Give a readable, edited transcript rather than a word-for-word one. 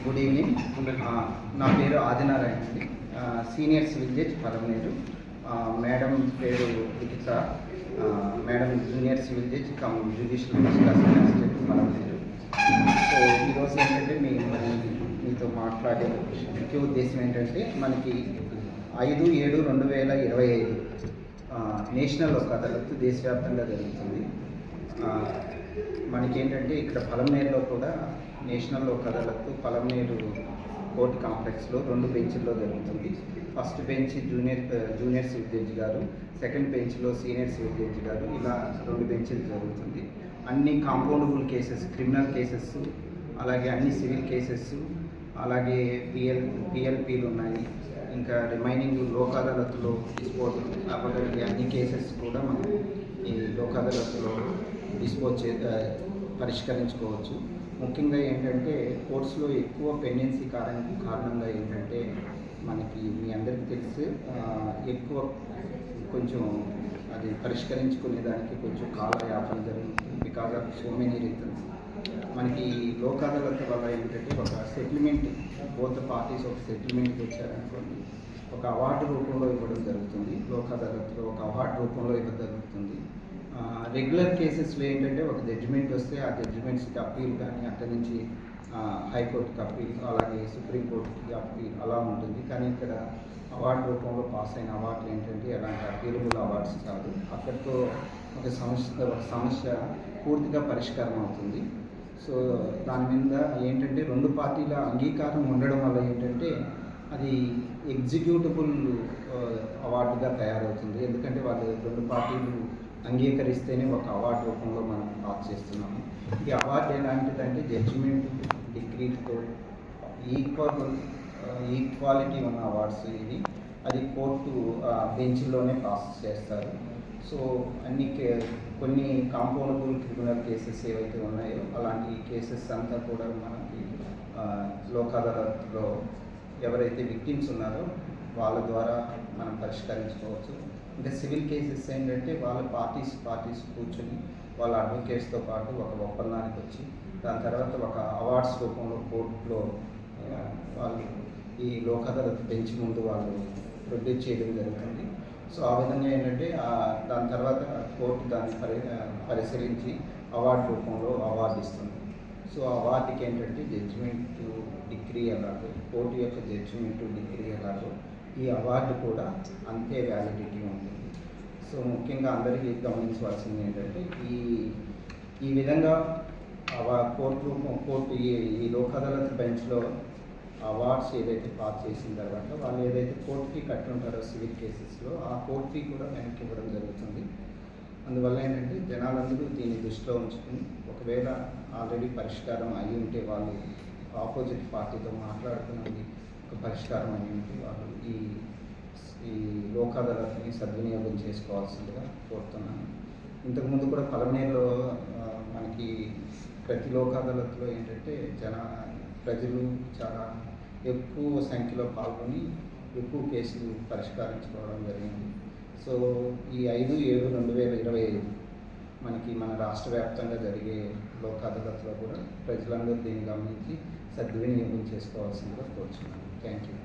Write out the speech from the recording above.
Good evening. నా పేరు ఆదినారాయణ అండి. Senior civil judge Palamaner. Madam పేరు Likhitha. Madam junior civil judge cum judicial assistant Palamaner. So ఈరోజు ఏంటంటే మీతో మాట్లాడే ముఖ్య ఉద్దేశం ఏంటంటే మనకి 5/7/2025 నేషనల్ లోక్ అదాలత్ దేశవ్యాప్తంగా జరుగుతుంది. మనకేంటంటే ఇక్కడ పలమనేరులో కూడా నేషనల్ లోక్ అదాలత్ పలమనేరు కోర్టు కాంప్లెక్స్లో 2 బెంచ్ల్లో జరుగుతుంది. First bench junior civil judge గారు, సెకండ్ బెంచ్లో సీనియర్ సివిల్ జడ్జి గారు, ఇలా 2 బెంచ్లు జరుగుతుంది. అన్ని కాంపౌండబుల్ కేసెస్, క్రిమినల్ కేసెస్, అలాగే అన్ని సివిల్ కేసెస్, అలాగే పిఎల్పీలు ఉన్నాయి. ఇంకా రిమైనింగ్ లోక్ అదాలత్లో డిస్పోజ్ అవ్వగలిగే అన్ని కేసెస్ కూడా మనం ఈ లోక్ అదాలత్లో పరిష్కరించుకోవచ్చు. ముఖ్యంగా ఏంటంటే కోర్ట్స్లో ఎక్కువ పెండెన్సీ కారణంగా ఏంటంటే మనకి మీ అందరికీ తెలిసి ఎక్కువ కొంచెం అది పరిష్కరించుకునే దానికి కొంచెం కాలయాపన జరుగుతుంది. Because of so many reasons. మనకి లోక్ అదాలత్ వల్ల ఏంటంటే ఒక సెటిల్మెంట్, బోత్ పార్టీస్ ఒక సెటిల్మెంట్కి వచ్చారనుకోండి, ఒక అవార్డు రూపంలో ఇవ్వడం జరుగుతుంది. లోక్ అదాలత్లో ఒక అవార్డు రూపంలో ఇవ్వడం జరుగుతుంది. రెగ్యులర్ కేసెస్లో ఏంటంటే ఒక జడ్జిమెంట్ వస్తే ఆ జడ్జిమెంట్స్కి అప్పీల్ కానీ అక్కడి నుంచి హైకోర్టుకి అప్పీల్, అలాగే సుప్రీంకోర్టుకి అప్పీల్ అలా ఉంటుంది. కానీ ఇక్కడ అవార్డు రూపంలో పాస్ అయిన అవార్డులు ఏంటంటే అలాంటి అప్పీలబుల్ అవార్డ్స్ కాదు. అక్కడితో ఒక సమస్య పూర్తిగా పరిష్కారం అవుతుంది. సో దాని మీద ఏంటంటే 2 పార్టీల అంగీకారం ఉండడం వల్ల ఏంటంటే అది ఎగ్జిక్యూటబుల్ అవార్డుగా తయారవుతుంది. ఎందుకంటే వాళ్ళు 2 పార్టీలు అంగీకరిస్తేనే ఒక అవార్డు రూపంలో మనం పాస్ చేస్తున్నాము. ఈ అవార్డు ఎలాంటిదంటే జడ్జిమెంట్, డిగ్రీతో ఈక్వాలిటీ ఉన్న అవార్డ్స్ ఇవి. అది కోర్టు బెంచ్లోనే పాస్ చేస్తారు. సో కొన్ని కాంపౌండబుల్ క్రిమినల్ కేసెస్ ఏవైతే ఉన్నాయో అలాంటి కేసెస్ అంతా కూడా మనకి లోక్ అదాలత్లో ఎవరైతే విక్టిమ్స్ ఉన్నారో వాళ్ళ ద్వారా మనం పరిష్కరించుకోవచ్చు. ఇంకా సివిల్ కేసెస్ ఏంటంటే వాళ్ళ పార్టీస్ కూర్చొని వాళ్ళ అడ్వకేట్స్తో పాటు ఒక ఒప్పందానికి వచ్చి దాని తర్వాత ఒక అవార్డ్స్ రూపంలో కోర్టులో వాళ్ళు ఈ లోక్ అదాలత్ బెంచ్ ముందు వాళ్ళు ప్రొడ్యూస్ చేయడం జరుగుతుంది. సో ఆ విధంగా ఏంటంటే దాని తర్వాత కోర్టు దాన్ని పరిశీలించి అవార్డు రూపంలో అవార్డు ఇస్తుంది. సో అవార్డుకి ఏంటంటే జడ్జిమెంట్, డిగ్రీ ఎలాగో, కోర్టు యొక్క జడ్జిమెంట్, డిగ్రీ ఎలాగో ఈ అవార్డు కూడా అంతే వ్యాలిడిటీ ఉంటుంది. సో ముఖ్యంగా అందరికీ గమనించవలసింది ఏంటంటే ఈ విధంగా కోర్టు ఈ లోక్ అదాలత్ బెంచ్లో అవార్డ్స్ ఏదైతే పాస్ చేసిన తర్వాత వాళ్ళు ఏదైతే కోర్ట్ ఫీ కట్టుంటారో సివిల్ కేసెస్లో ఆ కోర్ట్ ఫీ కూడా వెనక్కి ఇవ్వడం జరుగుతుంది. అందువల్ల ఏంటంటే జనాలందరూ దీన్ని దృష్టిలో ఉంచుకుని ఒకవేళ ఆల్రెడీ పరిష్కారం అయి ఉంటే వాళ్ళు ఆపోజిట్ పార్టీతో మాట్లాడుకున్నది ఒక పరిష్కారం అయి ఉంటే వాళ్ళు ఈ లోక్ అదాలత్ని సద్వినియోగం చేసుకోవాల్సిందిగా కోరుతున్నాను. ఇంతకుముందు కూడా పలమనేరులో మనకి ప్రతి లోక్ అదాలత్లో ఏంటంటే ప్రజలు చాలా ఎక్కువ సంఖ్యలో పాల్గొని ఎక్కువ కేసులు పరిష్కరించుకోవడం జరిగింది. సో ఈ 5/7/2025 మనకి మన రాష్ట్ర వ్యాప్తంగా జరిగే లోక్ అదాలత్లో కూడా ప్రజలందరూ దీన్ని గమనించి సద్వినియోగం చేసుకోవాల్సిందిగా కోరుచున్నాను. Thank you.